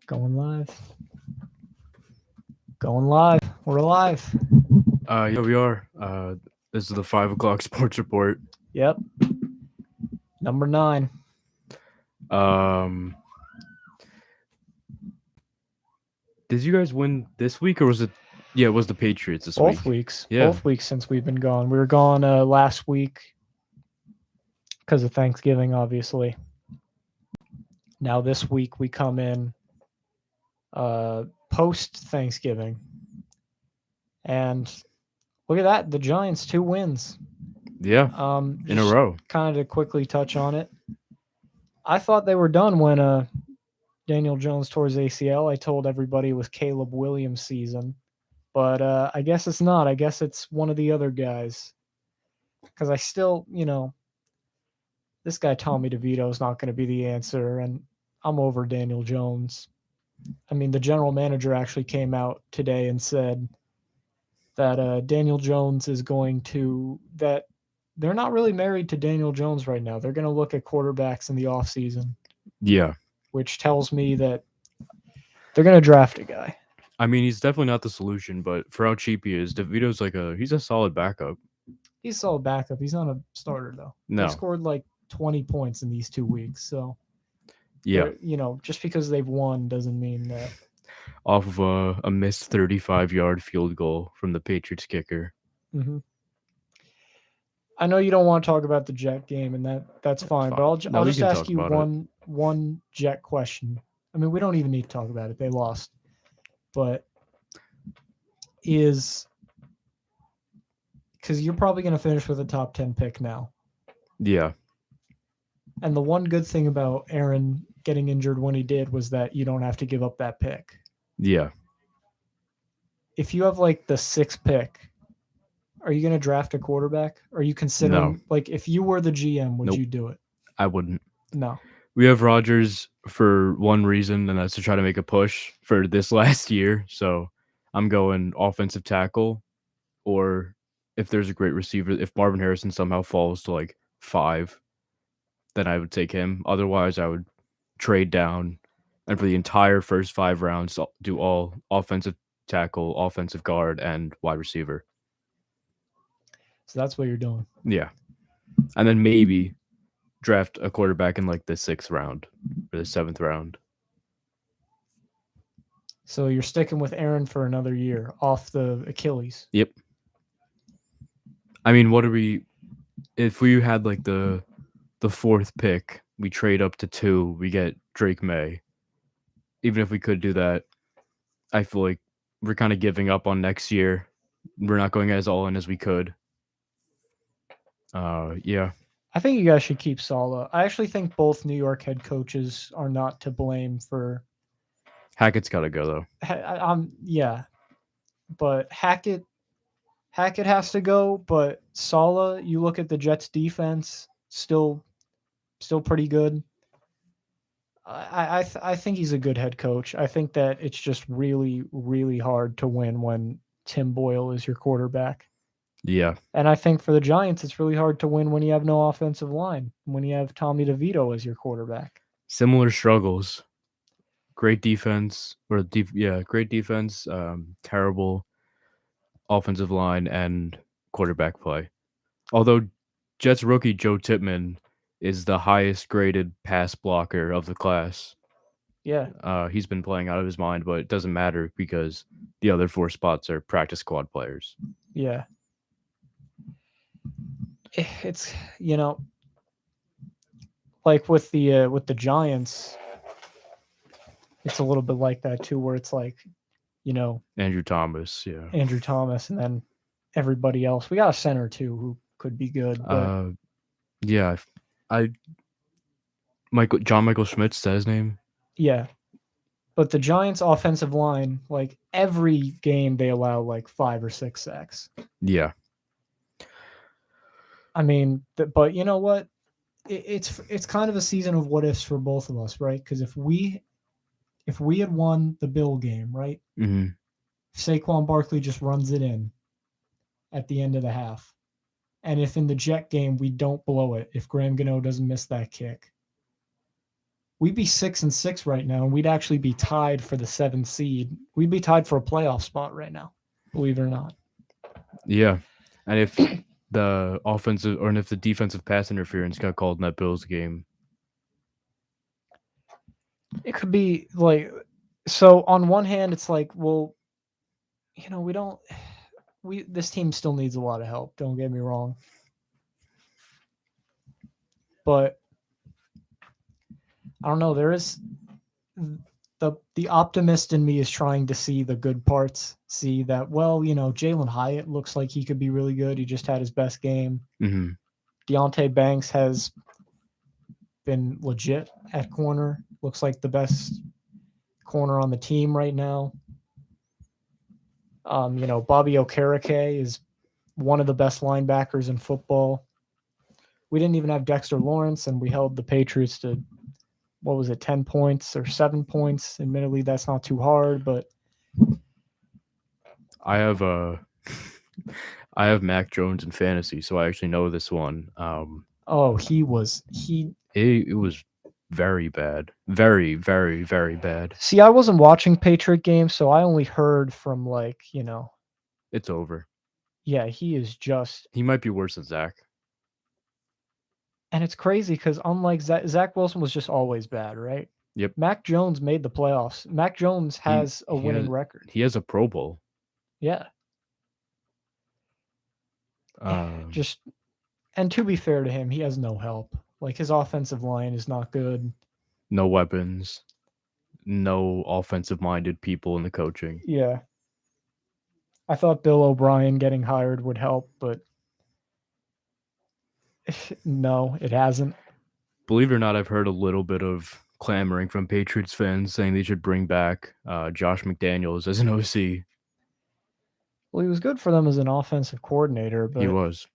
Going live. Going live. We're live. Yeah, we are. This is the 5 o'clock sports report. Yep. Number 9. Um, did you guys win this week or was it? Yeah, it was the Patriots this Both week. weeks. Yeah, Both weeks since we've been gone. We were gone last week because of Thanksgiving, obviously. Now this week we come in post Thanksgiving. And look at that. The Giants, 2 wins. yeah, in a Just row. kind of to quickly touch on it. I thought they were done when Daniel Jones tore his ACL. I told everybody it was Caleb Williams' season. But I guess it's not. I guess it's one of the other guys. Because I still, this guy Tommy DeVito is not going to be the answer, and I'm over Daniel Jones. I mean, the general manager actually came out today and said that Daniel Jones is going to that they're not really married to Daniel Jones right now. They're going to look at quarterbacks in the offseason, Yeah, which tells me that they're going to draft a guy. I mean he's definitely not the solution, but for how cheap he is, DeVito's he's a solid backup. He's still a backup. He's not a starter though. They No, scored like 20 points in these 2 weeks, so yeah, they're just because they've won doesn't mean that. off of a missed 35-yard field goal from the Patriots kicker. Hmm. I know you don't want to talk about the Jet game, and that's fine. But Fine. I'll No, we just can ask talk you about it. one Jet question. I mean, we don't even need to talk about it. They lost, but is because you're probably going to finish with a top 10 pick now. Yeah, And the one good thing about Aaron getting injured when he did was that you don't have to give up that pick. yeah. If you have like the 6th pick, are you going to draft a quarterback? Are you No, considering, like, if you were the GM, would nope. you do it? I wouldn't. No. We have Rodgers for one reason, and that's to try to make a push for this last year. So I'm going offensive tackle, or if there's a great receiver, if Marvin Harrison somehow falls to like 5, then I would take him. Otherwise, I would trade down and for the entire first 5 rounds, do all offensive tackle, offensive guard, and wide receiver. So that's what you're doing. Yeah. And then maybe draft a quarterback in like the 6th round or the 7th round. So you're sticking with Aaron for another year off the Achilles. Yep. I mean, what are we if we had like the 4th pick, we trade up to 2, we get Drake May. Even if we could do that, I feel like we're kind of giving up on next year. We're not going as all in as we could. Yeah. I think you guys should keep Sala. I actually think both New York head coaches are not to blame for. Hackett's got to go though. Yeah, but Hackett has to go. But Sala, you look at the Jets' defense, still pretty good. I think he's a good head coach. I think that it's just really really hard to win when Tim Boyle is your quarterback. Yeah. And I think for the Giants, it's really hard to win when you have no offensive line, when you have Tommy DeVito as your quarterback. Similar struggles. Great defense great defense, terrible offensive line and quarterback play. Although Jets rookie Joe Tippmann is the highest graded pass blocker of the class. Yeah, He's been playing out of his mind, but it doesn't matter because the other 4 spots are practice squad players. yeah. It's like with the Giants, it's a little bit like that too, where it's like, Andrew Thomas, yeah. Andrew Thomas, and then everybody else. We got a center too who could be good, but Uh, yeah, I John Michael Schmidt's that his name? yeah. But the Giants' offensive line, like every game, they allow like 5 or 6 sacks. Yeah, I mean, but you know what? It's kind of a season of what ifs for both of us, right? Because if we had won the Bill game, right? hmm Saquon Barkley just runs it in at the end of the half, and if in the Jet game we don't blow it, if Graham Gano doesn't miss that kick, we'd be 6-6 right now, and we'd actually be tied for the 7th seed. We'd be tied for a playoff spot right now, believe it or not. Yeah, and if the offensive or if the defensive pass interference got called in that Bills game, It could be like, so on one hand, it's like, well, we don't. This team still needs a lot of help. Don't get me wrong, but I don't know. There is the optimist in me is trying to see the good parts. See that, well, Jalen Hyatt looks like he could be really good. He just had his best game. mm-hmm. Deontay Banks has been legit at corner. Looks like the best corner on the team right now. Bobby Okereke is one of the best linebackers in football. We didn't even have Dexter Lawrence, and we held the Patriots to, what was it, 10 points or 7 points? Admittedly, that's not too hard, but I have I have Mac Jones in fantasy, so I actually know this one. It was very bad, very, very, very bad. See, I wasn't watching Patriot games, so I only heard from It's over. yeah, he is just, He might be worse than Zach. and it's crazy because unlike Zach Wilson was just always bad, right? Yep. Mac Jones made the playoffs. Mac Jones has a winning record. He has a Pro Bowl. Yeah. Um, And to be fair to him, he has no help. Like, his offensive line is not good. No weapons, no offensive-minded people in the coaching. Yeah. I thought Bill O'Brien getting hired would help, but no, it hasn't. Believe it or not, I've heard a little bit of clamoring from Patriots fans saying they should bring back Josh McDaniels as an OC. Well, he was good for them as an offensive coordinator, but He was.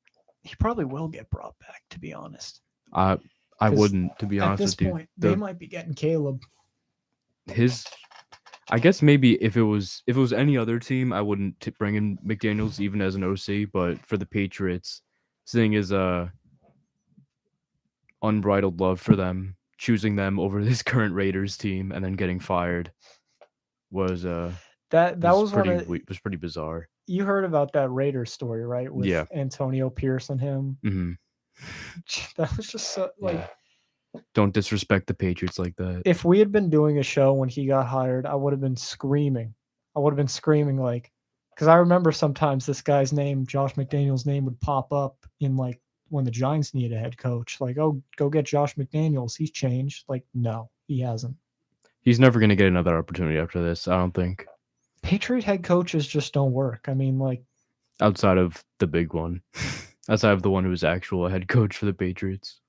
he probably will get brought back, to be honest. I wouldn't, to be honest with you. At this point, they might be getting Caleb. I guess maybe if it was any other team, I wouldn't bring in McDaniels even as an OC. But for the Patriots, seeing his unbridled love for them, choosing them over this current Raiders team, and then getting fired was pretty bizarre. You heard about that Raiders story, right? With Antonio Pierce and him. Mm-hmm. That was just so, like. Don't disrespect the Patriots like that. If we had been doing a show when he got hired, I would have been screaming. Like, because I remember sometimes this guy's name, Josh McDaniels' name, would pop up in like when the Giants needed a head coach. Like, oh, go get Josh McDaniels. He's changed. Like, no, he hasn't. He's never going to get another opportunity after this, I don't think. Patriot head coaches just don't work. I mean, like, outside of the big one, outside of the one who was actual head coach for the Patriots.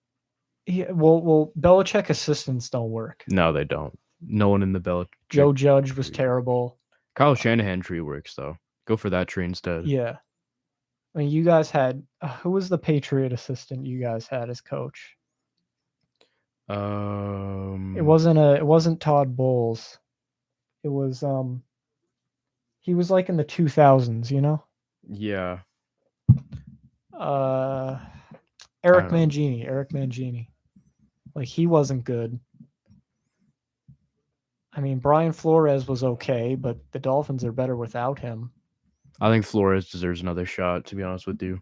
Yeah, well, Belichick assistants don't work. No, they don't. No one in the Belichick. Joe Judge was terrible. Kyle Shanahan tree works though. Go for that tree instead. Yeah, I mean, you guys had who was the Patriot assistant you guys had as coach? It wasn't Todd Bowles. It was he was like in the 2000s, you know? Yeah. Eric Mangini. Like, he wasn't good. I mean, Brian Flores was okay, but the Dolphins are better without him. I think Flores deserves another shot, to be honest with you.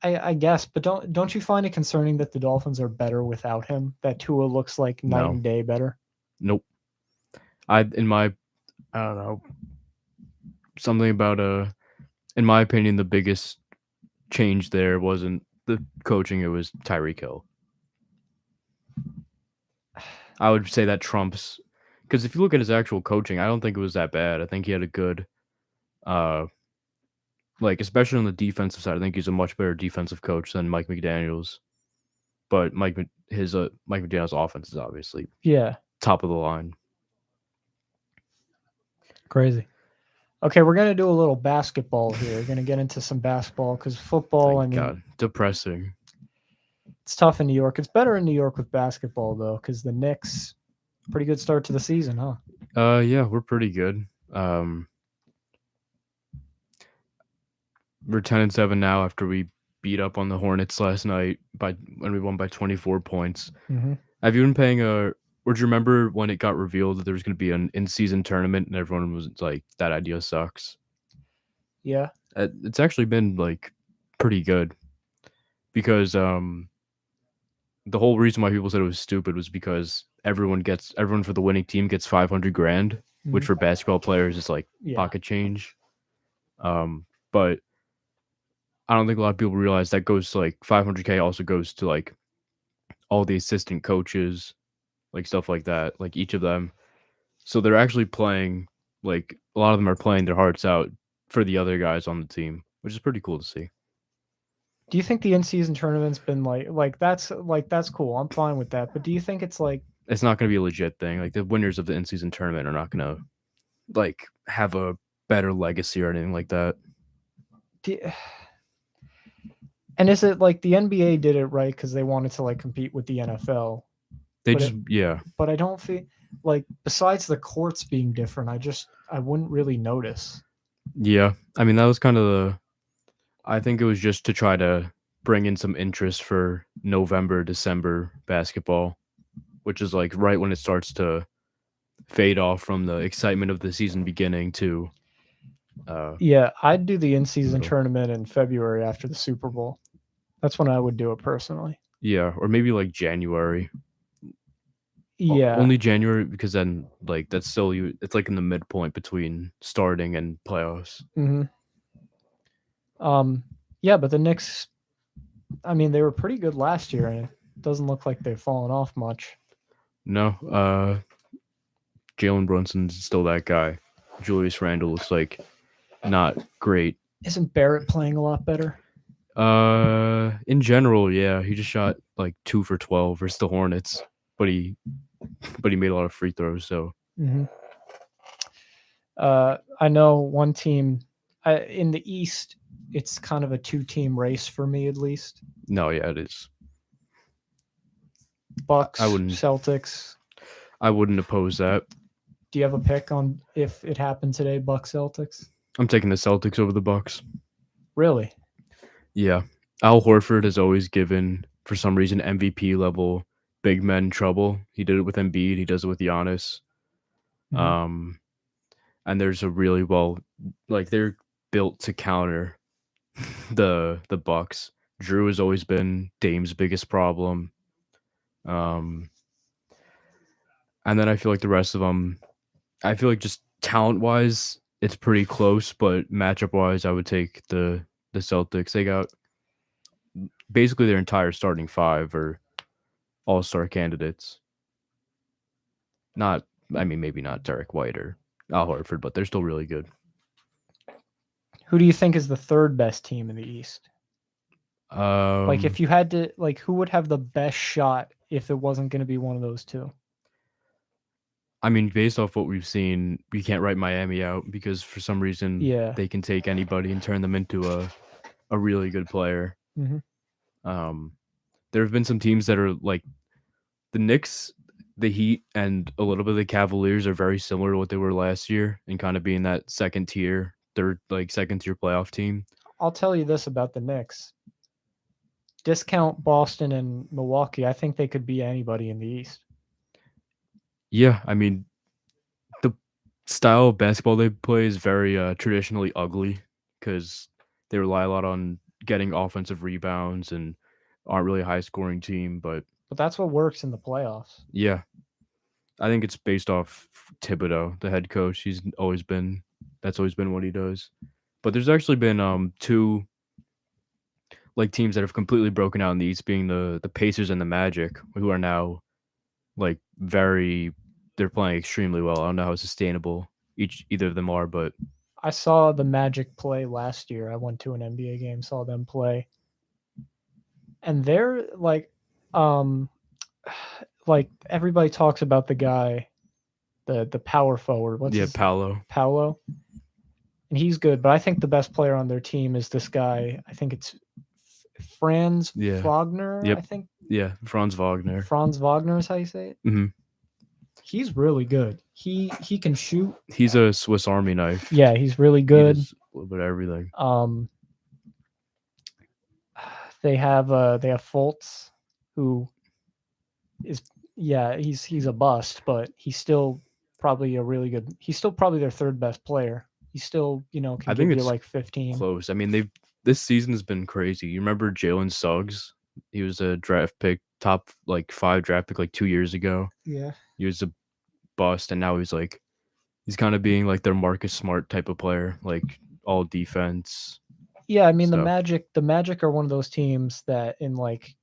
I guess, but don't you find it concerning that the Dolphins are better without him? That Tua looks like night and day better? Nope. I don't know. Something about in my opinion, the biggest change there wasn't the coaching, it was Tyreek Hill. I would say that trumps, because if you look at his actual coaching, I don't think it was that bad. I think he had a good, especially on the defensive side, I think he's a much better defensive coach than Mike McDaniels. But Mike McDaniels' offense is obviously top of the line. Crazy. Okay, we're gonna do a little basketball here. We're gonna get into some basketball because football. God, depressing. It's tough in New York. It's better in New York with basketball though, because the Knicks, pretty good start to the season, huh? Yeah, we're pretty good. We're 10-7 now after we beat up on the Hornets last night when we won by 24 points. Mm-hmm. Have you been paying a? Or do you remember when it got revealed that there was going to be an in-season tournament and everyone was like, "That idea sucks." Yeah. It's actually been like pretty good because the whole reason why people said it was stupid was because everyone for the winning team gets 500 grand, which Mhm. for basketball players is like Yeah. pocket change. But I don't think a lot of people realize that goes to like 500K also goes to like all the assistant coaches, like stuff like that, like each of them. So they're actually playing, like a lot of them are playing their hearts out for the other guys on the team, which is pretty cool to see. Do you think the in-season tournament's been that's cool. I'm fine with that. But do you think it's like It's not going to be a legit thing. Like the winners of the in-season tournament are not going to like have a better legacy or anything like that. do, and is it like the NBA did it right because they wanted to like compete with the NFL? They But just yeah. but I don't feel like besides the courts being different, I wouldn't really notice. Yeah. I mean, that was kind of the I think it was just to try to bring in some interest for November, December basketball, which is like right when it starts to fade off from the excitement of the season beginning to uh Yeah, I'd do the in-season middle. tournament in February after the Super Bowl. That's when I would do it personally. Yeah, or maybe like January. Yeah. Only January because then like that's still it's like in the midpoint between starting and playoffs. hmm Yeah, but the Knicks, I mean, they were pretty good last year, and it doesn't look like they've fallen off much. No, Jalen Brunson's still that guy. Julius Randle looks like not great. Isn't Barrett playing a lot better? In general, yeah, he just shot like 2 for 12 versus the Hornets, but he made a lot of free throws. So hmm I know one team in the East. It's kind of a two-team race for me, at least. no, yeah, it is. I Bucks, wouldn't Celtics. I wouldn't oppose that. Do you have a pick on if it happened today, Bucks Celtics? I'm taking the Celtics over the Bucks. Really? Yeah, Al Horford has always given for some reason MVP level big men trouble. He did it with Embiid. He does it with Giannis. hmm Um, and there's a really well like they're built to counter the Bucks. Drew has always been Dame's biggest problem. Um, and then I feel like the rest of them, I feel like just talent wise, it's pretty close, but matchup wise, I would take the Celtics. They got basically their entire starting five or all star candidates. Not, I mean, maybe not Derek White or Al Horford, but they're still really good. Who do you think is the third best team in the East? Like, Um, if you had to, like, who would have the best shot if it wasn't going to be one of those two? I mean, based off what we've seen, we can't write Miami out because for some reason Yeah. they can take anybody and turn them into a really good player. hmm Um, there have been some teams that are like the Knicks, the Heat, and a little bit of the Cavaliers are very similar to what they were last year and kind of being that second tier playoff team. I'll tell you this about the Knicks. Discount Boston and Milwaukee. I think they could be anybody in the East. Yeah, I mean, the style of basketball they play is very traditionally ugly because they rely a lot on getting offensive rebounds and aren't really a high scoring team. But But that's what works in the playoffs. yeah, I think it's based off Thibodeau, the head coach. That's always been what he does. But there's actually been two like teams that have completely broken out in the East, being the Pacers and the Magic, who are now like very they're playing extremely well. I don't know how sustainable either of them are, but I saw the Magic play last year. I went to an NBA game, saw them play, and they're um, like everybody talks about the guy, the power forward. What's yeah, his Paolo. Paolo? And he's good, but I think the best player on their team is this guy. I think it's Franz Yeah. Wagner. I Yep. think Yeah, Franz Wagner. Franz Wagner is how you say it. hmm He's really good. He can shoot. He's a Swiss Army knife. Yeah, he's really He good. does a little bit of everything. Um, they have Fultz, who is Yeah, he's a bust, but he's still probably a really good. He's still probably their third best player. He still, can I think give you it's like 15. close. I mean, this season has been crazy. You remember Jalen Suggs? He was a draft pick, top like 5 draft pick like 2 years ago. Yeah. He was a bust, and now he's kind of being like their Marcus Smart type of player, like all defense Yeah, I mean stuff. The Magic are one of those teams that in like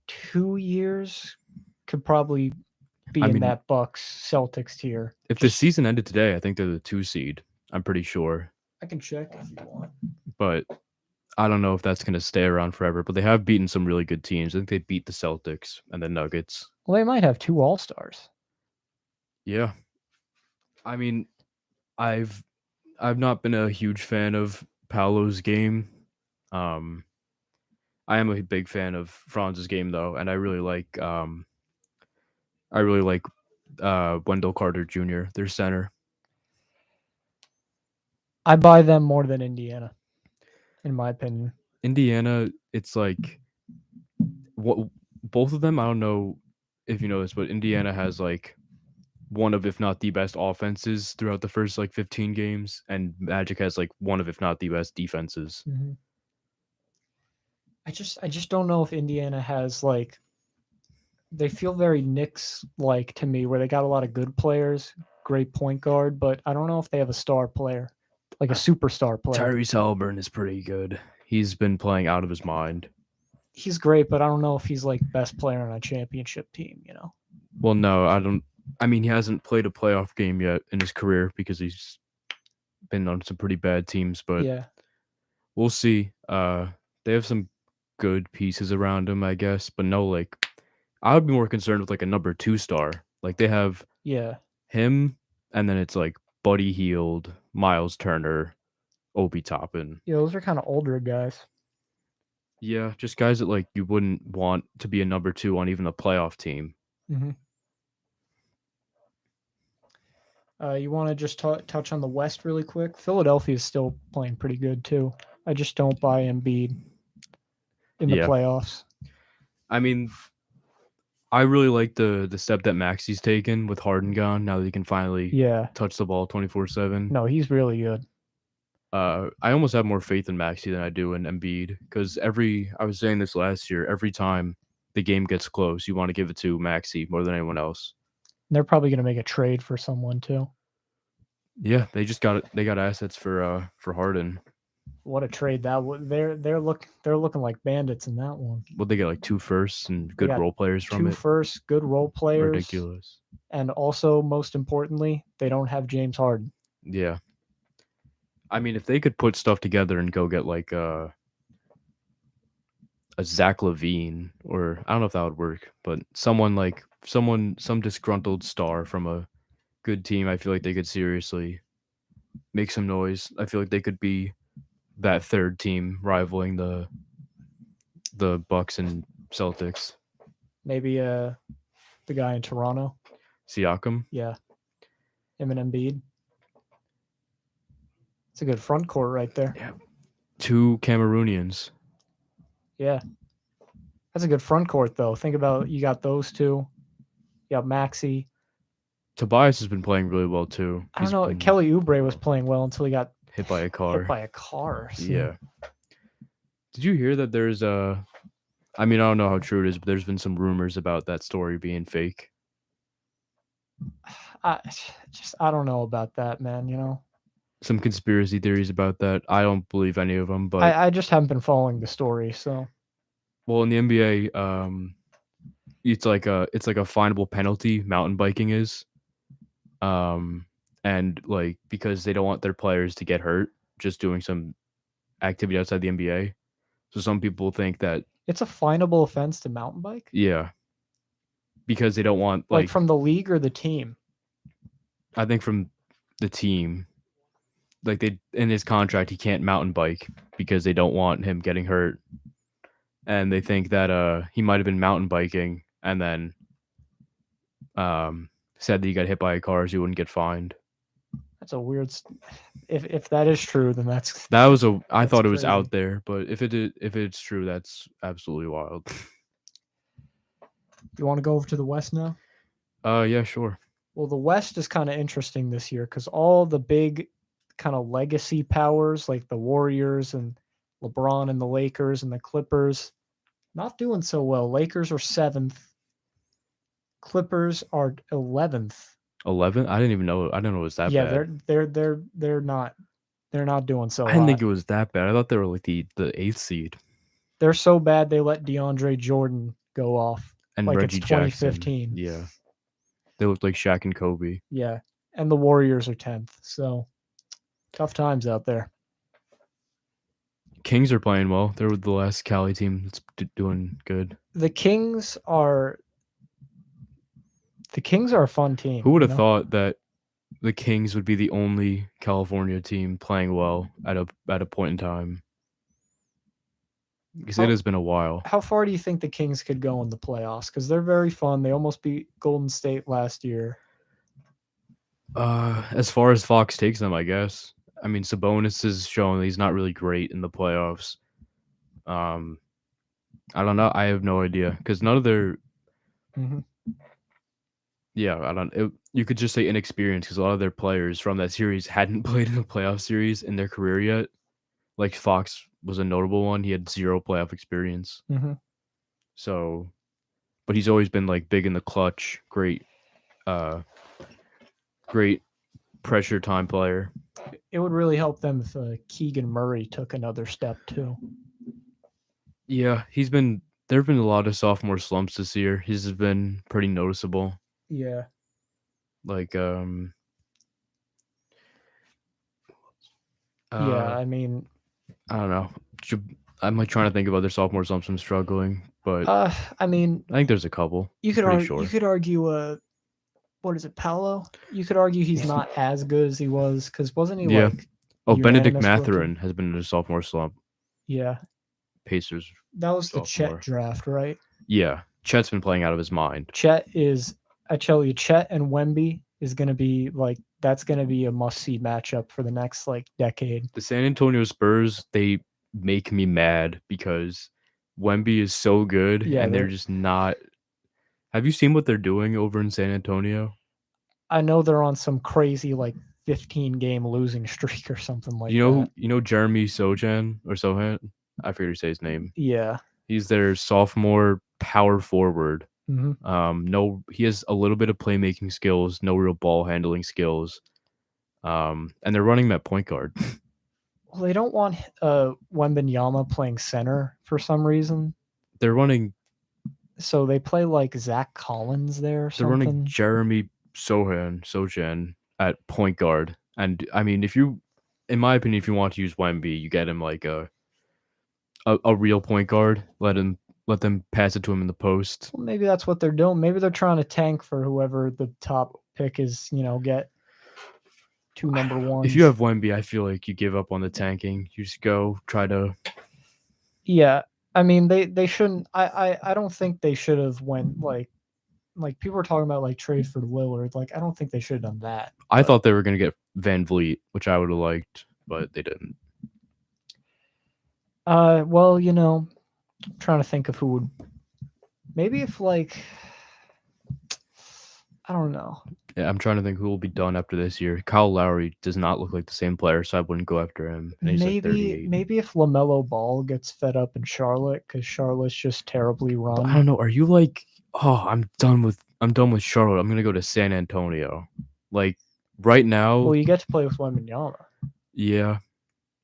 2 years could probably be I in mean, that Bucks Celtics tier. if the Just season ended today, I think they're the 2 seed. I'm pretty sure, I can check if you want. but I don't know if that's gonna stay around forever. But they have beaten some really good teams. I think they beat the Celtics and the Nuggets. Well, they might have two All Stars. Yeah, I mean, I've I've not been a huge fan of Paolo's game. Um, I am a big fan of Franz's game though, and I really like Wendell Carter Jr., their center. I buy them more than Indiana, in my opinion. Indiana, it's like what both of them. I don't know if you know this, but Indiana has like one of, if not the best offenses throughout the first like 15 games, and Magic has like one of, if not the best defenses. Mhm. I just don't know if Indiana has like they feel very Knicks like to me, where they got a lot of good players, great point guard, but I don't know if they have a star player, like a superstar player. Tyrese Halliburton is pretty good. He's been playing out of his mind. He's great, but I don't know if he's like best player on a championship team. Well, no, I don't. I mean, he hasn't played a playoff game yet in his career because he's been on some pretty bad teams, but Yeah, we'll see. They have some good pieces around him, I guess, but no, like, I would be more concerned with like a number 2 star. Like they have yeah, him, and then it's like Buddy Hield, Miles Turner, Obi Toppin. yeah. Those are kind of older guys. Yeah, just guys that like you wouldn't want to be a number 2 on even a playoff team. Hmm. You want to just touch on the West really quick? Philadelphia is still playing pretty good too. I just don't buy Embiid in the Yeah, playoffs. I mean, I really like the step that Maxi's taken with Harden gone. Now that he can finally Yeah, touch the ball 24/7. no, he's really good. I almost have more faith in Maxi than I do in Embiid because I was saying this last year, every time the game gets close, you want to give it to Maxi more than anyone else. They're probably going to make a trade for someone too. Yeah, they got assets for Harden. What a trade that would. They're looking like bandits in that one. Well, they get like 2 firsts and They good got role players from two it. firsts, good role players, Ridiculous. and also most importantly, they don't have James Harden. Yeah. I mean, if they could put stuff together and go get like a Zach Levine, or I don't know if that would work, but some disgruntled star from a good team, I feel like they could seriously make some noise. I feel like they could be that third team rivaling the Bucks and Celtics. Maybe the guy in Toronto. Siakam. Yeah, him and Embiid. It's a good front court right there. Yeah. 2 Cameroonians. Yeah, that's a good front court though. Think about you got those two. You got Maxi. Tobias has been playing really well too. I don't He's know. been Kelly Oubre was playing well until he got hit by a hit car. by a car. So. Yeah. Did you hear that there's I mean, I don't know how true it is, but there's been some rumors about that story being fake. I don't know about that, man. Some conspiracy theories about that. I don't believe any of them, but I just haven't been following the story, so well, in the NBA, it's like a finable penalty. Mountain biking is, um, and like because they don't want their players to get hurt just doing some activity outside the NBA. So some people think that it's a finable offense to mountain bike. yeah, because they don't want Like from the league or the team. I think from the team, like they in his contract he can't mountain bike because they don't want him getting hurt, and they think that he might have been mountain biking and then said that he got hit by a car so he wouldn't get fined. That's a weird. If that is true, then That was I that's thought it was crazy. out there, but if it's true, that's absolutely wild. You want to go over to the West now? Yeah, sure. Well, the West is kind of interesting this year because all the big kind of legacy powers like the Warriors and LeBron and the Lakers and the Clippers not doing so well. Lakers are 7th. Clippers are 11th. 11? I didn't even know. I didn't know it was that Yeah, bad. they're not doing so I didn't think hot. it was that bad. I thought they were like the eighth seed. They're so bad they let DeAndre Jordan go off And like it's Reggie Jackson. 2015. Yeah. They looked like Shaq and Kobe. Yeah. And the Warriors are 10th. So tough times out there. Kings are playing well. They're the last Cali team that's doing good. The Kings are a fun team. Who would you have know? thought that the Kings would be the only California team playing well at a point in time? Because it has been a while. How far do you think the Kings could go in the playoffs? Because they're very fun. They almost beat Golden State last year. As far as Fox takes them, I guess. I mean, Sabonis has shown he's not really great in the playoffs. I don't know. I have no idea because none of their. Mm-hmm. Yeah, I don't. You could just say inexperienced because a lot of their players from that series hadn't played in a playoff series in their career yet. Like Fox was a notable one. He had 0 playoff experience. Mm-hmm. So, but he's always been like big in the clutch. Great pressure time player. It would really help them if Keegan Murray took another step too. Yeah, there have been a lot of sophomore slumps this year. His has been pretty noticeable. Yeah. Like Yeah, I mean, I don't know. I'm like trying to think about their sophomore slumps. I'm struggling, but I mean, I think there's a couple. you could Pretty you sure. could argue what is it, Paolo? You could argue he's not as good as he was because wasn't he Yeah. like Benedict unanimous rookie? Mathurin has been in a sophomore slump. Yeah, Pacers. that was the sophomore. Chet draft, right? Yeah, Chet's been playing out of his mind. Chet is, I tell you, Chet and Wemby is going to be like, that's going to be a must-see matchup for the next like decade. The San Antonio Spurs, they make me mad because Wemby is so good and they're just not. Have you seen what they're doing over in San Antonio? I know they're on some crazy like 15-game losing streak or something like that. You know Jeremy Sohan or Sohan? I forget to say his name. Yeah. He's their sophomore power forward. Mm-hmm. He has a little bit of playmaking skills, no real ball handling skills. And they're running him at point guard. Well, they don't want Wembanyama playing center for some reason. They're running. So they play like Zach Collins there. They're running Jeremy Sohan at point guard. And I mean, in my opinion, if you want to use Wemby, you get him like a real point guard. Let them pass it to him in the post. Well, maybe that's what they're doing. Maybe they're trying to tank for whoever the top pick is. Get 2 number ones. If you have Wemby, I feel like you give up on the tanking. You just go try to. Yeah, I mean they shouldn't. I don't think they should have went like people were talking about like trade for Lillard. Like I don't think they should have done that. I thought they were going to get Van Vliet, which I would have liked, but they didn't. Well, I'm trying to think of who would. Maybe if like. I don't know. Yeah, I'm trying to think who will be done after this year. Kyle Lowry does not look like the same player, so I wouldn't go after him. And he's like 38. Maybe if LaMelo Ball gets fed up in Charlotte because Charlotte's just terribly run. But I don't know. Are you like, oh, I'm done with Charlotte. I'm gonna go to San Antonio. Like right now. Well, you get to play with Wembanyama. Yeah,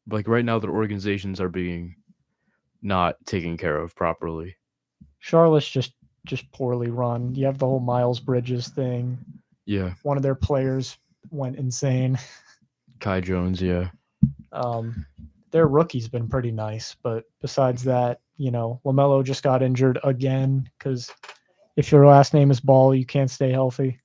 like right now, their organizations are being not taken care of properly. Charlotte's just poorly run. You have the whole Miles Bridges thing. Yeah. One of their players went insane. Kai Jones, yeah. Their rookie's been pretty nice, but besides that, LaMelo just got injured again because if your last name is Ball, you can't stay healthy.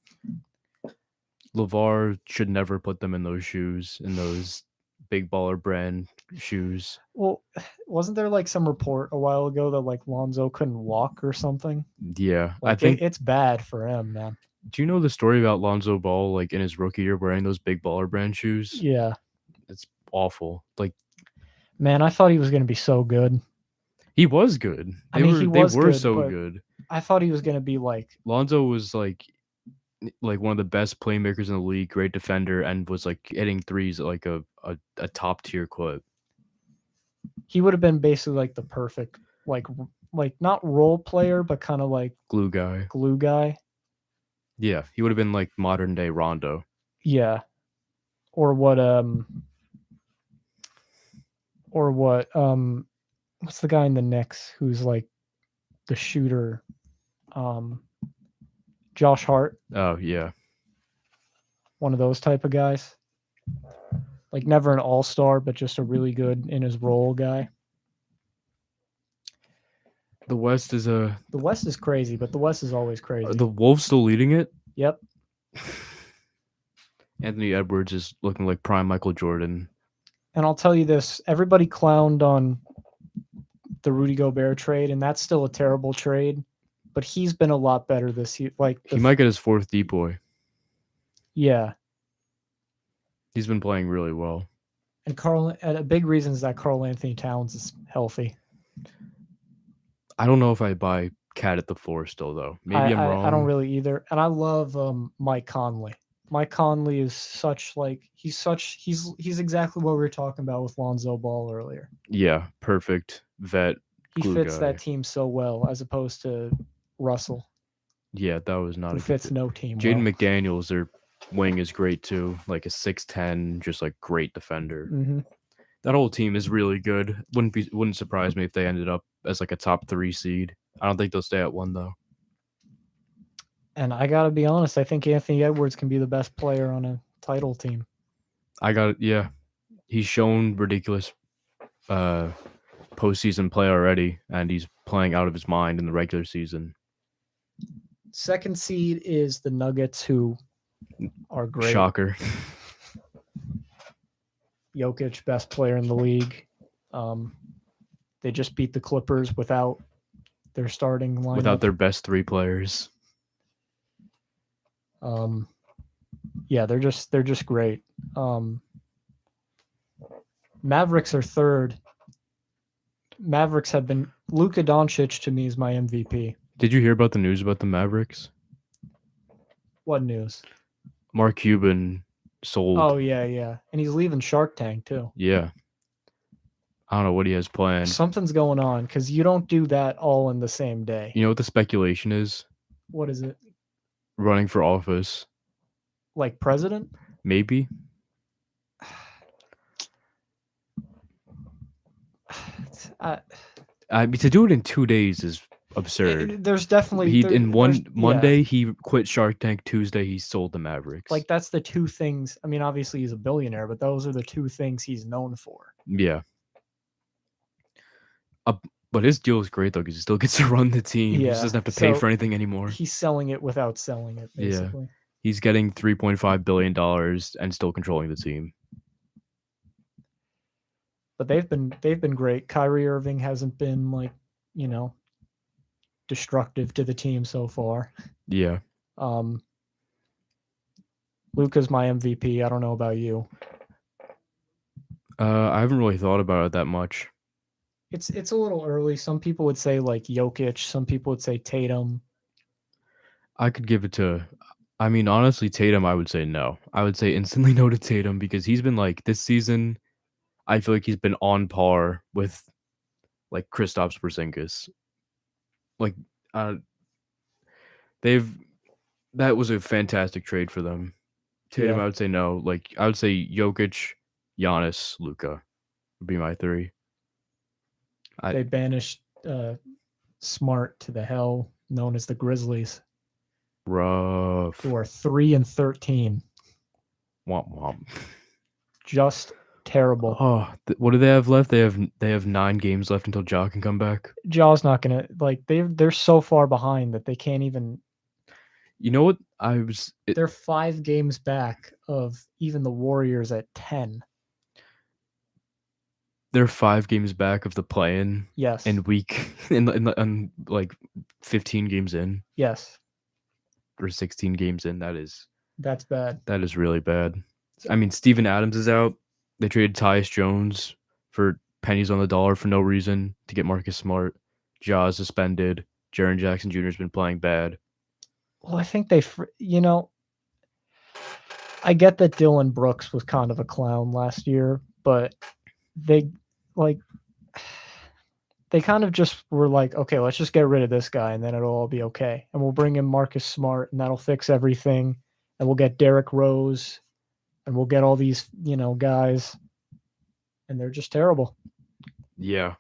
LeVar should never put them in those shoes, in those big baller brand shoes. Well, wasn't there like some report a while ago that like Lonzo couldn't walk or something? Yeah, like, I think it's bad for him, man. Do you know the story about Lonzo Ball, like in his rookie year, wearing those big baller brand shoes? Yeah, it's awful. Like, man, I thought he was going to be so good. He was good. They were so good. I thought he was going to be like Lonzo was like one of the best playmakers in the league, great defender, and was like hitting threes at like a top tier clip. he would have been basically like the perfect like not role player, but kind of like Glue guy. glue guy. Yeah, he would have been like modern day Rondo. Yeah. Or what what's the guy in the Knicks who's like the shooter? Josh Hart, Oh yeah. one of those type of guys. Like never an all-star, but just a really good in his role guy. The West is The West is crazy, but the West is always crazy. the Wolves still leading it. Yep. Anthony Edwards is looking like prime Michael Jordan. And I'll tell you this, everybody clowned on the Rudy Gobert trade, and that's still a terrible trade, but he's been a lot better this year. Like He might get his fourth depoy. Yeah. He's been playing really well. And a big reason is that Karl Anthony Towns is healthy. I don't know if I buy Cat at the 4 still though. Maybe I'm wrong. I don't really either. And I love Mike Conley. Mike Conley is he's exactly what we were talking about with Lonzo Ball earlier. Yeah, perfect vet. He fits that team so well as opposed to Russell. Yeah, that was not who a fits good no team. Jaden well. McDaniels, their wing is great too. Like a 6'10", just like great defender. Mm-hmm. That whole team is really good. Wouldn't surprise me if they ended up as like a top 3 seed. I don't think they'll stay at 1 though. And I gotta be honest, I think Anthony Edwards can be the best player on a title team. Yeah. He's shown ridiculous postseason play already, and he's playing out of his mind in the regular season. Second seed is the Nuggets, who are great. Shocker. Jokic, best player in the league. They just beat the Clippers without their starting lineup. Without their best 3 players. Yeah, they're just great. Mavericks are third. Mavericks have been Luka Doncic to me is my MVP. Did you hear about the news about the Mavericks? What news? Mark Cuban sold. Oh yeah, and he's leaving Shark Tank too. Yeah. I don't know what he has planned. Something's going on because you don't do that all in the same day. You know what the speculation is? What is it? Running for office. Like president? Maybe. I mean, to do it in 2 days is absurd. There's definitely Monday he quit Shark Tank. Tuesday he sold the Mavericks. Like that's the 2 things. I mean, obviously he's a billionaire, but those are the 2 things he's known for. Yeah. But his deal is great though, because he still gets to run the team. Yeah. He just doesn't have to pay for anything anymore. He's selling it without selling it, basically. Yeah. He's getting $3.5 billion and still controlling the team. But they've been great. Kyrie Irving hasn't been destructive to the team so far. Yeah. Luka's my MVP. I don't know about you. I haven't really thought about it that much. It's a little early. Some people would say like Jokic. Some people would say Tatum. I could give it to, I mean, honestly, Tatum, I would say no. I would say instantly no to Tatum because he's been like, this season, I feel like he's been on par with like Kristaps Porzingis. Like, that was a fantastic trade for them. Tatum, I would say no. Like, I would say Jokic, Giannis, Luka would be my 3. They banished Smart to the hell known as the Grizzlies. Rough. Who are 3-13. Womp womp. Just terrible. Oh, what do they have left? They have 9 games left until Ja can come back. Ja's not gonna they're so far behind that they can't even. You know what? They're 5 games back of even the Warriors at 10. They're 5 games back of the play-in. Yes. And in like 15 games in. Yes. Or 16 games in. That's bad. That is really bad. I mean, Steven Adams is out. They traded Tyus Jones for pennies on the dollar for no reason to get Marcus Smart. Ja is suspended. Jaren Jackson Jr. has been playing bad. Well, I think I get that Dylan Brooks was kind of a clown last year, but they like they kind of just were like, okay, let's just get rid of this guy and then it'll all be okay. And we'll bring in Marcus Smart and that'll fix everything. And we'll get Derrick Rose and we'll get all these, guys. And they're just terrible. Yeah,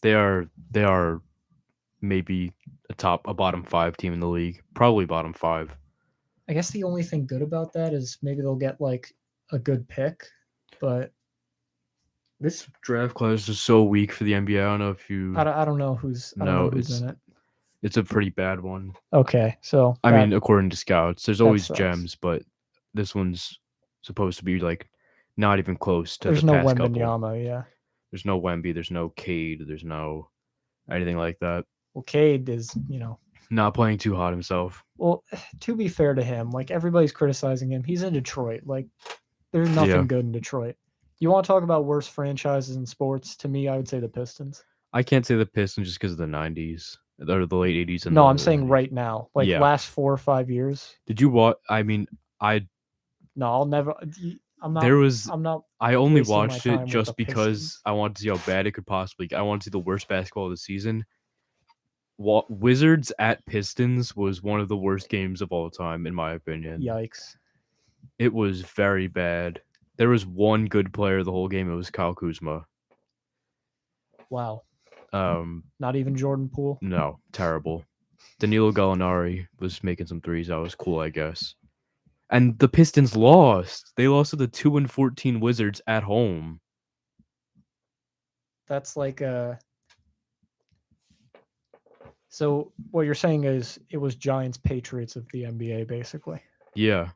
they are. They are maybe a bottom 5 team in the league. Probably bottom 5. I guess the only thing good about that is maybe they'll get like a good pick, but This draft class is so weak for the NBA. I don't know if you I don't know who's in it. it's a pretty bad one. Okay, so I mean, according to scouts, there's always sucks. gems, but this one's supposed to be like not even close to there's the no past couple. Wembanyama, yeah. There's no Wemby, there's no Cade, there's no anything like that. Well, Cade is, not playing too hot himself. Well, to be fair to him, like everybody's criticizing him. He's in Detroit. Like there's nothing good in Detroit. You want to talk about worst franchises in sports? To me, I would say the Pistons. I can't say the Pistons just because of the 90s or the late 80s. No, I'm saying right now, like last 4 or 5 years. Did you watch? I mean, No, I'll never. I'm not. I'm not. I only watched it just because I wanted to see how bad it could possibly. I wanted to see the worst basketball of the season. Wizards at Pistons was one of the worst games of all time, in my opinion. Yikes! It was very bad. There was one good player the whole game. It was Kyle Kuzma. Wow. Not even Jordan Poole? No, terrible. Danilo Gallinari was making some threes. That was cool, I guess. And the Pistons lost. They lost to the 2-14 Wizards at home. That's like So what you're saying is it was Giants Patriots of the NBA, basically. Yeah.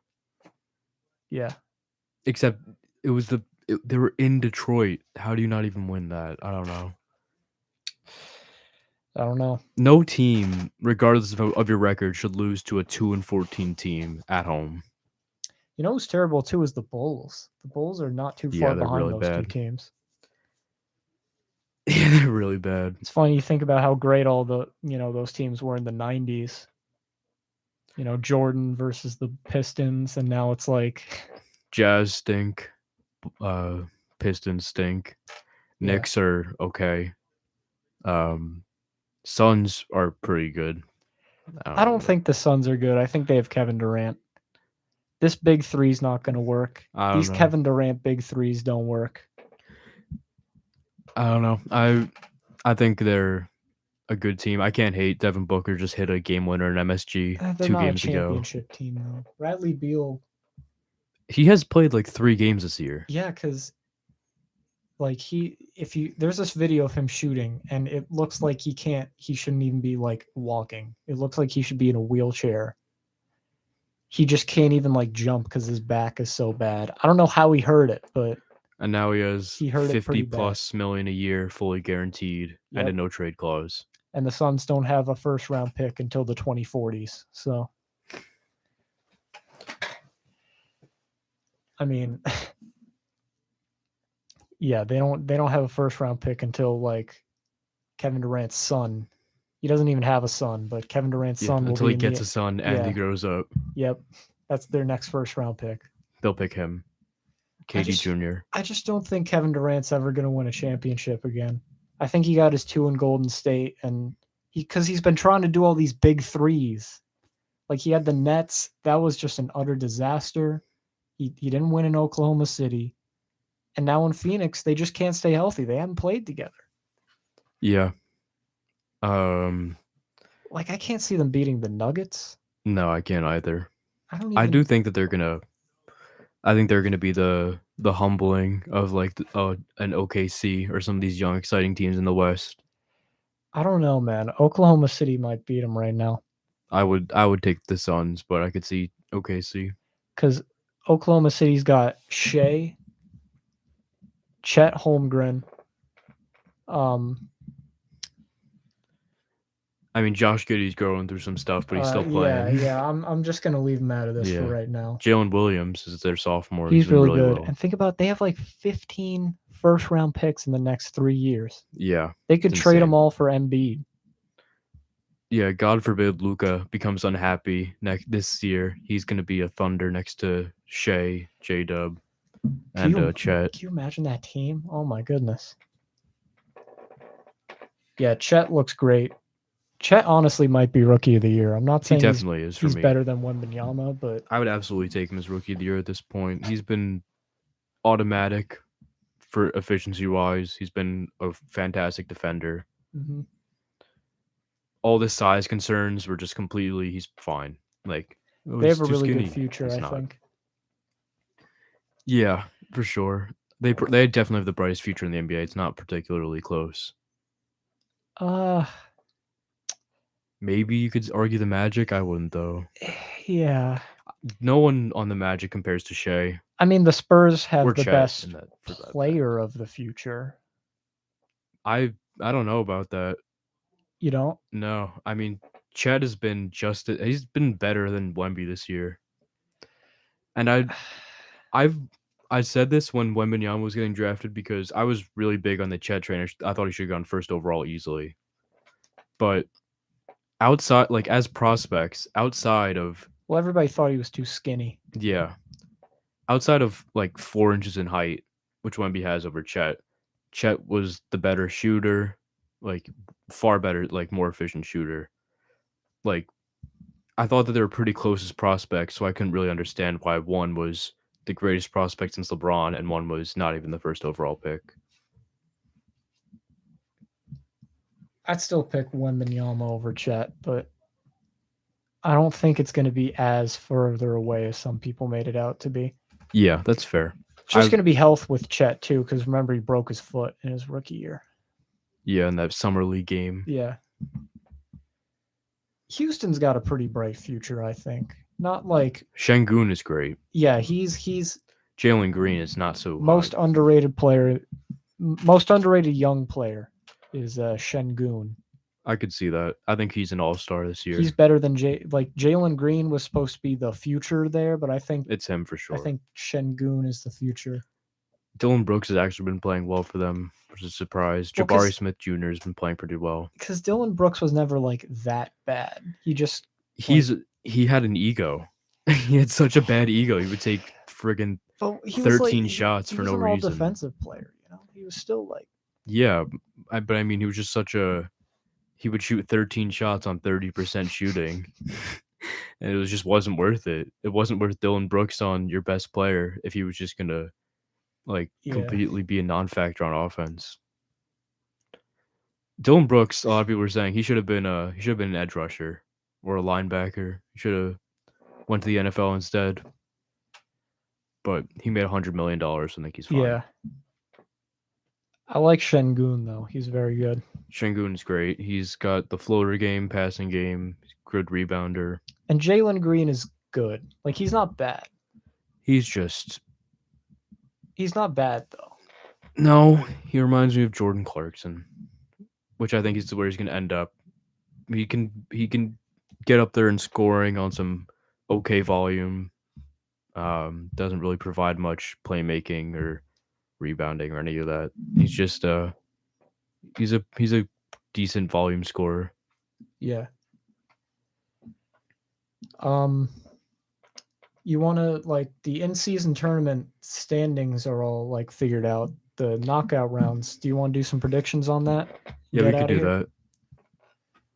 Yeah. Except it was they were in Detroit. How do you not even win that? I don't know. No team, regardless of your record, should lose to a 2-14 team at home. You know who's terrible too is the Bulls. The Bulls are not too far behind those two teams. Yeah, they're really bad. It's funny you think about how great all the those teams were in the 90s. Jordan versus the Pistons, and now it's like Jazz stink, Pistons stink, Knicks are okay. Suns are pretty good. I don't think the Suns are good. I think they have Kevin Durant. This big three's not going to work. These Kevin Durant big threes don't work. I don't know. I think they're a good team. I can't hate Devin Booker just hit a game winner in MSG 2 games ago. Championship team though. Bradley Beal. He has played like 3 games this year. Yeah, because like there's this video of him shooting and it looks like he shouldn't even be like walking. It looks like he should be in a wheelchair. He just can't even like jump because his back is so bad. I don't know how he heard it, but and now he has $50+ million a year fully guaranteed and a no trade clause. And the Suns don't have a first round pick until the 2040s. So I mean yeah, they don't have a first round pick until like Kevin Durant's son. He doesn't even have a son, but Kevin Durant's son will until he gets a son and he grows up. Yep. That's their next first round pick. They'll pick him. KD Jr. I just don't think Kevin Durant's ever going to win a championship again. I think he got his 2 in Golden State and because he's been trying to do all these big threes. Like he had the Nets, that was just an utter disaster. He didn't win in Oklahoma City. And now in Phoenix, they just can't stay healthy. They haven't played together. Yeah. Like I can't see them beating the Nuggets. No, I can't either. I do think that they're gonna. I think they're gonna be the humbling of like an OKC or some of these young exciting teams in the West. I don't know, man. Oklahoma City might beat them right now. I would take the Suns, but I could see OKC. Because Oklahoma City's got Shea, Chet Holmgren. I mean, Josh Giddey's going through some stuff, but he's still playing. Yeah. I'm just gonna leave him out of this for right now. Jalen Williams is their sophomore. He's really good. Well. And think about they have like 15 first round picks in the next 3 years. Yeah, they could trade them all for Embiid. Yeah, God forbid Luca becomes unhappy this year. He's gonna be a Thunder next to Shea, J Dub, Can and you Chet. can you imagine that team? Oh my goodness. Yeah, Chet looks great. Chet honestly might be rookie of the year. I'm not He saying definitely is for he's me. better than Wembanyama, but I would absolutely take him as rookie of the year at this point. He's been automatic for efficiency wise. He's been a fantastic defender. mhm. All the size concerns were just completely. He's fine. Like, oh, They he's have a too really good skinny. future, He's I not. think. Yeah, for sure. They definitely have the brightest future in the NBA. It's not particularly close. Uh Maybe you could argue the Magic. I wouldn't though. yeah. No one on the Magic compares to Shea I mean, the Spurs or have the Chet in best that for that matter. player of the future. I don't know about that. You don't? No, I mean Chet has been he's been better than Wemby this year. And I've I said this when Wembanyama was getting drafted because I was really big on the Chet train. I thought he should have gone first overall easily. But outside, like as prospects, outside of Well, everybody thought he was too skinny. yeah, outside of like 4 inches in height, which Wemby has over Chet, Chet was the better shooter, like far better, like more efficient shooter. Like I thought that they were pretty close as prospects, so I couldn't really understand why one was the greatest prospect since LeBron and one was not even the first overall pick. I'd still pick Wembanyama over Chet, but I don't think it's going to be as further away as some people made it out to be. Yeah, that's fair. It's just I going to be health with Chet too, because remember he broke his foot in his rookie year. Yeah, in that summer league game. Yeah, Houston's got a pretty bright future, I think. Not like Şengün is great. yeah, he's Jalen Green is not so most hot. underrated player, most underrated young player is Şengün. I could see that. I think he's an all-star this year. He's better than Jalen Green was supposed to be the future there, but I think It's him for sure. Şengün is the future. Dylan Brooks has actually been playing well for them, which is a surprise. Well, Jabari Smith Jr. has been playing pretty well. Because Dylan Brooks was never like that bad. He just He had an ego. He had such a bad ego. He would take friggin' but he 13 was shots he for was no an all reason. defensive player. You know, he was still like Yeah, but I mean, he was just such a. He would shoot 13 shots on 30% shooting, and it just wasn't worth it. It wasn't worth Dylan Brooks on your best player if he was just gonna like yeah. completely be a non-factor on offense. Dylan Brooks, a lot of people were saying he should have been an edge rusher or a linebacker. He should have went to the NFL instead. But he made $100 million. I think he's fine. Yeah. I like Şengün though. He's very good. Şengün is great. He's got the floater game, passing game, good rebounder. And Jalen Green is good. Like he's not bad. He's not bad though. No, he reminds me of Jordan Clarkson, which I think is where he's going to end up. He can get up there and scoring on some okay volume. Doesn't really provide much playmaking or rebounding or any of that. He's just he's a decent volume scorer. Yeah. You want to like the in-season tournament standings are all like figured out. The knockout rounds. Do you want to do some predictions on that? Yeah, we Get could outta do here? that.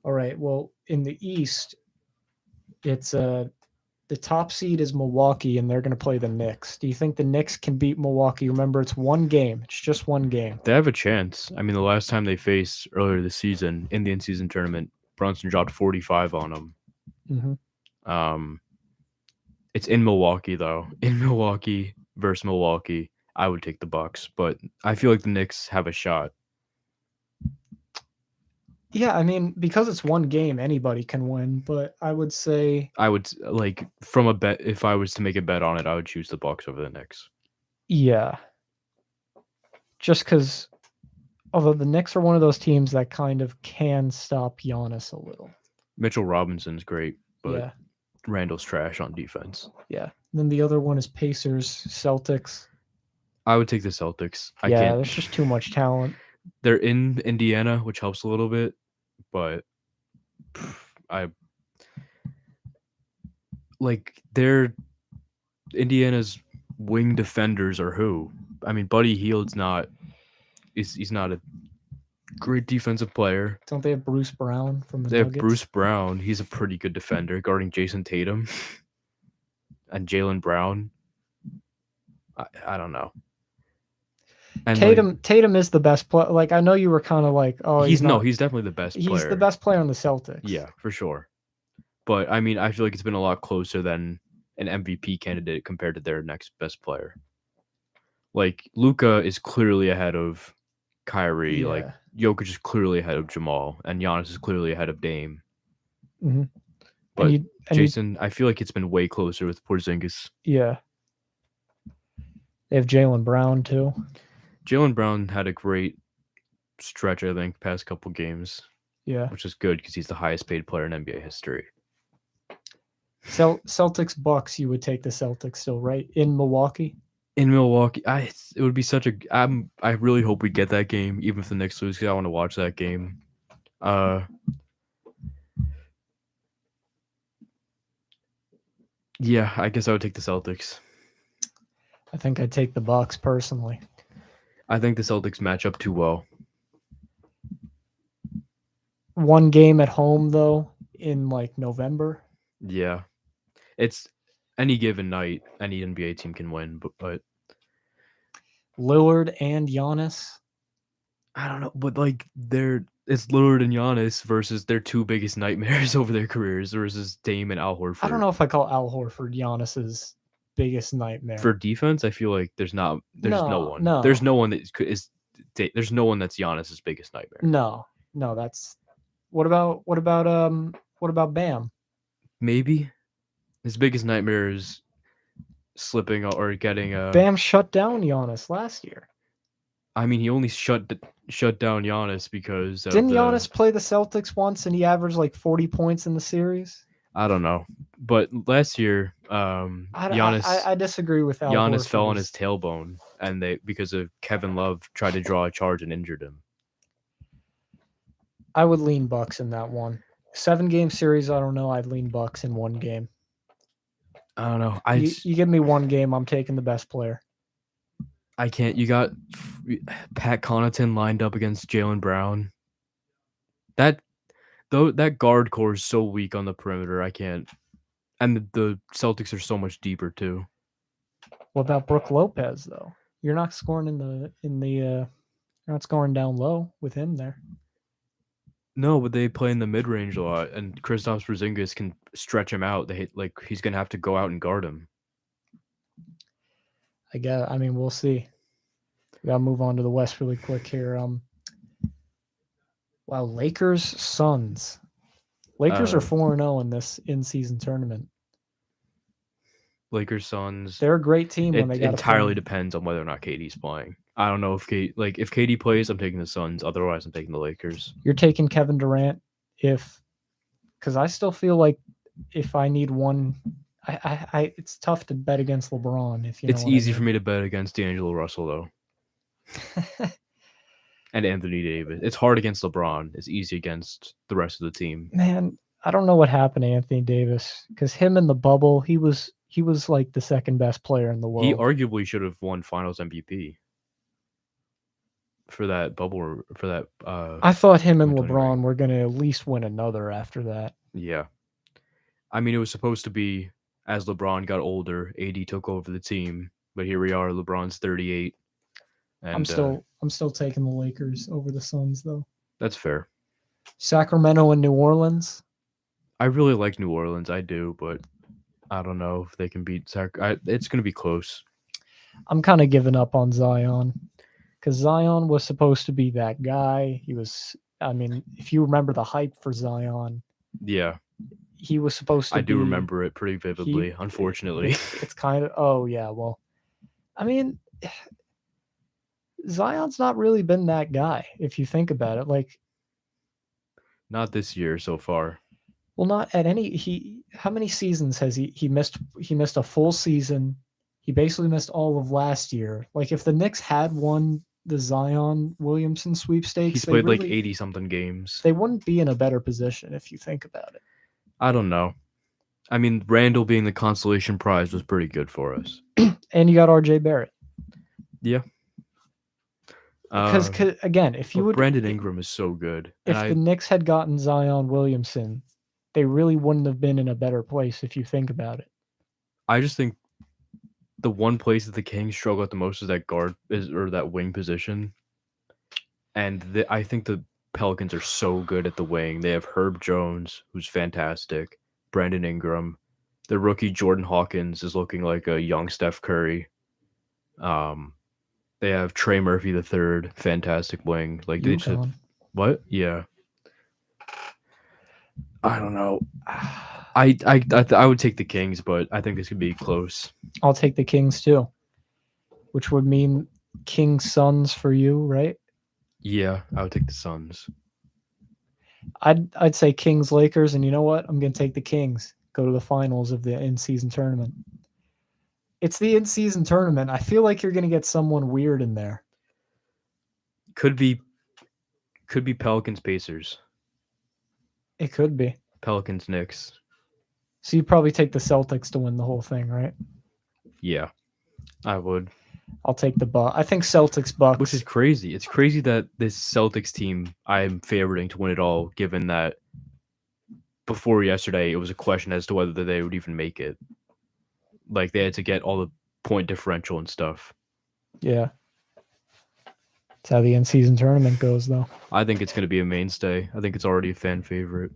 All right. Well, in the East, it's the top seed is Milwaukee, and they're going to play the Knicks. Do you think the Knicks can beat Milwaukee? Remember, it's one game. It's just one game. They have a chance. I mean, the last time they faced earlier this season in the in-season tournament, Brunson dropped 45 on them. Mm-hmm. It's in Milwaukee though. In Milwaukee versus Milwaukee, I would take the Bucks, but I feel like the Knicks have a shot. Yeah, I mean, because it's one game, anybody can win. But I would say I would like from a bet. If I was to make a bet on it, I would choose the Bucks over the Knicks. yeah, just because. Although the Knicks are one of those teams that kind of can stop Giannis a little. Mitchell Robinson's great, but Yeah. Randall's trash on defense. Yeah. Then the other one is Pacers, Celtics. I would take the Celtics. I Yeah, can't. there's just too much talent. They're in Indiana, which helps a little bit, but I like their Indiana's wing defenders are who? I mean, Buddy Hield's not. He's not a great defensive player. Don't they have Bruce Brown from the They have Nuggets? Bruce Brown. He's a pretty good defender, guarding Jason Tatum and Jalen Brown. I don't know. And Tatum is the best player. Like, I know you were kind of like, oh, he's not. he's definitely the best player. He's the best player on the Celtics. Yeah, for sure. But I mean, I feel like it's been a lot closer than an MVP candidate compared to their next best player. Like Luka is clearly ahead of Kyrie. Yeah. Like Jokic is clearly ahead of Jamal, and Giannis is clearly ahead of Dame. Mhm. But Jason, I feel like it's been way closer with Porzingis. Yeah. They have Jalen Brown too. Jalen Brown had a great stretch, I think, past couple games. Yeah. Which is good because he's the highest paid player in NBA history. Celtics Bucks, you would take the Celtics still, right? In Milwaukee? In Milwaukee, it would be such a. I really hope we get that game, even if the Knicks lose, because I want to watch that game. Yeah, I guess I would take the Celtics. I think I'd take the Bucks personally. I think the Celtics match up too well. One game at home though, in like November. Yeah, it's any given night, any NBA team can win, but Lillard and Giannis. I don't know, but like it's Lillard and Giannis versus their two biggest nightmares over their careers versus Dame and Al Horford. I don't know if I call Al Horford Giannis's biggest nightmare. For defense, I feel like there's no one. No. There's no one there's no one that's Giannis's biggest nightmare. No, that's what about Bam? Maybe his biggest nightmare is slipping or getting a. Bam shut down Giannis last year. I mean, he only shut down Giannis because didn't Giannis play the Celtics once and he averaged like 40 points in the series? I don't know, but last year, Giannis. I disagree with Al Giannis Horford. fell on his tailbone, and because of Kevin Love tried to draw a charge and injured him. I would lean Bucks in that one. 7-game series, I don't know. I'd lean Bucks in one game. I don't know. You give me one game, I'm taking the best player. I can't. You got Pat Connaughton lined up against Jalen Brown. That guard core is so weak on the perimeter. I can't. And the Celtics are so much deeper too. What about Brook Lopez though? You're not scoring you're not scoring down low with him there. No, but they play in the mid range a lot, and Kristaps Porzingis can stretch him out. He's gonna have to go out and guard him. I mean, we'll see. We gotta move on to the West really quick here. Wow, Lakers Suns. Lakers are 4-0 in this in-season tournament. Lakers Suns. They're a great team when they got entirely depends on whether or not KD's playing. I don't know if KD plays, I'm taking the Suns. Otherwise, I'm taking the Lakers. You're taking Kevin Durant because I still feel like if I need one, it's tough to bet against LeBron. It's easy for me to bet against D'Angelo Russell though. And Anthony Davis. It's hard against LeBron. It's easy against the rest of the team. Man, I don't know what happened to Anthony Davis because him in the bubble, he was like the second best player in the world. He arguably should have won Finals MVP for that bubble. For that, I thought him and LeBron were going to at least win another after that. Yeah, I mean, it was supposed to be as LeBron got older, AD took over the team, but here we are. LeBron's 38. And, I'm still taking the Lakers over the Suns, though. That's fair. Sacramento and New Orleans. I really like New Orleans. I do, but I don't know if they can beat it's going to be close. I'm kind of giving up on Zion because Zion was supposed to be that guy. I mean, if you remember the hype for Zion. Yeah. He was supposed to I do remember it pretty vividly, unfortunately. It's kind of, oh, yeah, well, I mean, Zion's not really been that guy, if you think about it. Like, not this year so far. Well, not at any. How many seasons has he missed? He missed a full season. He basically missed all of last year. Like, if the Knicks had won the Zion Williamson sweepstakes, He's played like 80 something games. they wouldn't be in a better position if you think about it. I don't know. I mean, Randall being the consolation prize was pretty good for us. And you got R.J. Barrett. Yeah. Because again, if you would, Brandon Ingram is so good. if the Knicks had gotten Zion Williamson, they really wouldn't have been in a better place if you think about it. I just think the one place that the Kings struggle at the most is that wing position. And I think the Pelicans are so good at the wing. They have Herb Jones, who's fantastic. Brandon Ingram. The rookie Jordan Hawkins is looking like a young Steph Curry. They have Trey Murphy the third, fantastic wing. Like they just what? Yeah. I don't know. I would take the Kings, but I think this could be close. I'll take the Kings too, which would mean Kings Suns for you, right? Yeah, I would take the Suns. I'd say Kings Lakers, and you know what? I'm gonna take the Kings. Go to the finals of the in-season tournament. It's the in-season tournament. I feel like you're gonna get someone weird in there. Could be Pelicans Pacers. It could be Pelicans Knicks. So you'd probably take the Celtics to win the whole thing, right? Yeah, I would. I'll take the Bucks. I think Celtics Bucks. Which is crazy. It's crazy that this Celtics team I'm favoriting to win it all, given that before yesterday it was a question as to whether they would even make it. Like they had to get all the point differential and stuff. Yeah. That's how the in-season tournament goes, though. I think it's going to be a mainstay. I think it's already a fan favorite.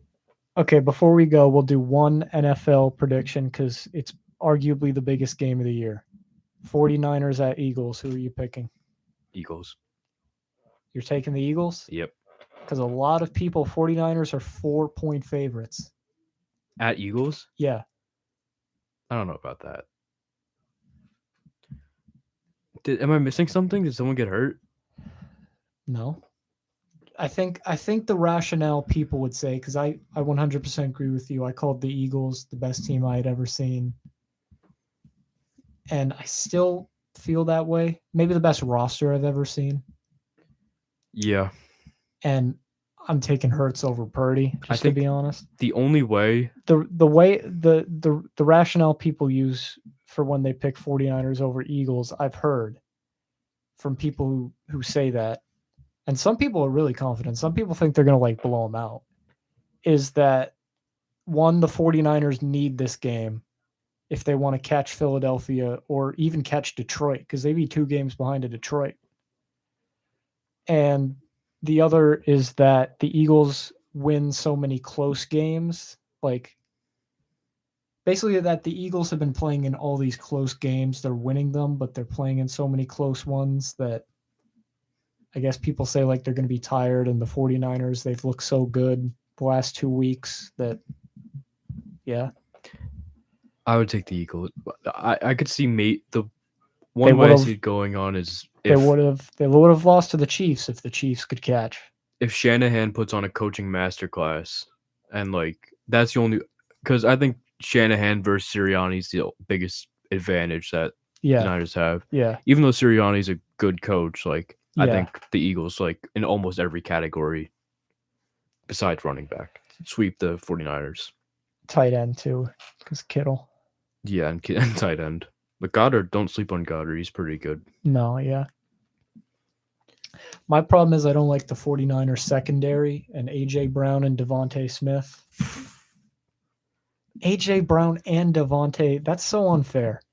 Okay, before we go, we'll do one NFL prediction because it's arguably the biggest game of the year. 49ers at Eagles. Who are you picking? Eagles. You're taking the Eagles? Yep. Because a lot of people, 49ers are 4-point favorites. At Eagles? Yeah. I don't know about that. Am I missing something? Did someone get hurt? No. I think the rationale people would say, because I 100% agree with you. I called the Eagles the best team I had ever seen. And I still feel that way. Maybe the best roster I've ever seen. Yeah. And I'm taking Hurts over Purdy, just to be honest. The only way the rationale people use for when they pick 49ers over Eagles, I've heard from people who say that, and some people are really confident. Some people think they're going to like blow them out. Is that one, the 49ers need this game if they want to catch Philadelphia or even catch Detroit, because they'd be 2 games behind Detroit. And the other is that the Eagles win so many close games, like basically that the Eagles have been playing in all these close games. They're winning them, but they're playing in so many close ones that I guess people say like they're going to be tired, and the 49ers, they've looked so good the last 2 weeks that, yeah. I would take the Eagles. I could see the one way I see it going on is if they would have lost to the Chiefs if the Chiefs could catch. If Shanahan puts on a coaching masterclass, and like that's the only, because I think Shanahan versus Sirianni is the biggest advantage that the Niners have. Yeah. Even though Sirianni's a good coach, like I think the Eagles, like in almost every category besides running back, sweep the 49ers. Tight end too, because Kittle. Yeah, and tight end. But Goddard, don't sleep on Goddard. He's pretty good. No, yeah. My problem is I don't like the 49ers secondary and A.J. Brown and Devontae Smith. A.J. Brown and Devontae, that's so unfair.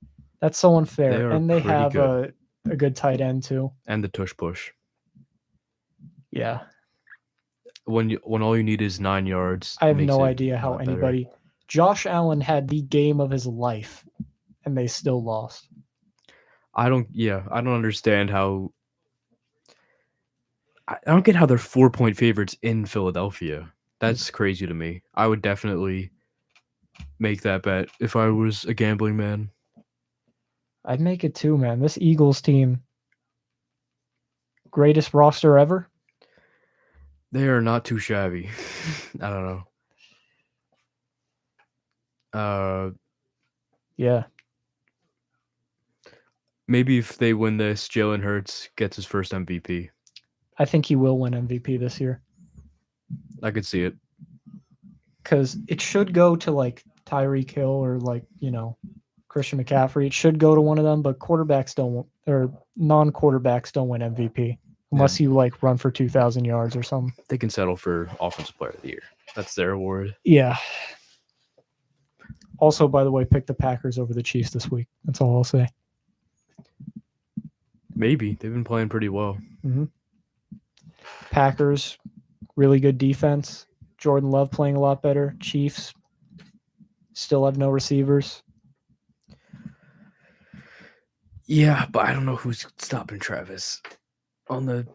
That's so unfair. And they have a good tight end too. And the tush push. Yeah. When all you need is 9 yards. I have no idea how anybody... Josh Allen had the game of his life, and they still lost. I don't understand how... I don't get how they're 4-point favorites in Philadelphia. That's crazy to me. I would definitely make that bet if I was a gambling man. I'd make it too, man. This Eagles team, greatest roster ever? They are not too shabby. I don't know. Yeah. Maybe if they win this, Jalen Hurts gets his first MVP. I think he will win MVP this year I could see it. because it should go to like Tyreek Hill or like Christian McCaffrey. It should go to one of them, but quarterbacks don't or non-quarterbacks don't win MVP unless you like run for 2,000 yards or something. They can settle for Offensive Player of the Year. That's their award. Yeah. Also, by the way, pick the Packers over the Chiefs this week. That's all I'll say. Maybe. They've been playing pretty well. Mm-hmm. Packers, really good defense. Jordan Love playing a lot better. Chiefs still have no receivers. Yeah, but I don't know who's stopping Travis on the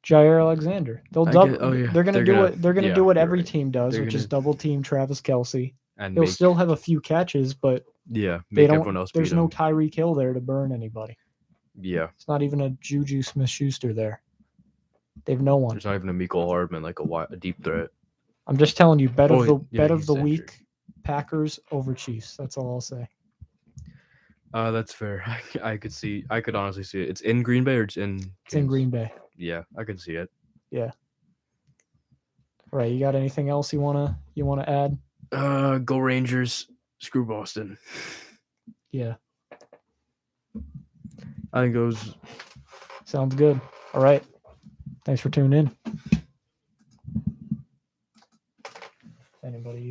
Jair Alexander. They'll double. They're gonna do what they're gonna do what every team does, which is double team Travis Kelce. And he'll still have a few catches, but everyone else. There's no Tyreek Hill there to burn anybody. Yeah, it's not even a Juju Smith-Schuster there. They have no one. There's not even a Mecole Hardman like a deep threat. I'm just telling you, bet of the week, Packers over Chiefs. That's all I'll say. That's fair. I could honestly see it. It's in Green Bay or it's in Green Bay. Yeah, I can see it. Yeah. All right, you got anything else you wanna add? Go Rangers. Screw Boston. Yeah. I think those sounds good. All right. Thanks for tuning in. Anybody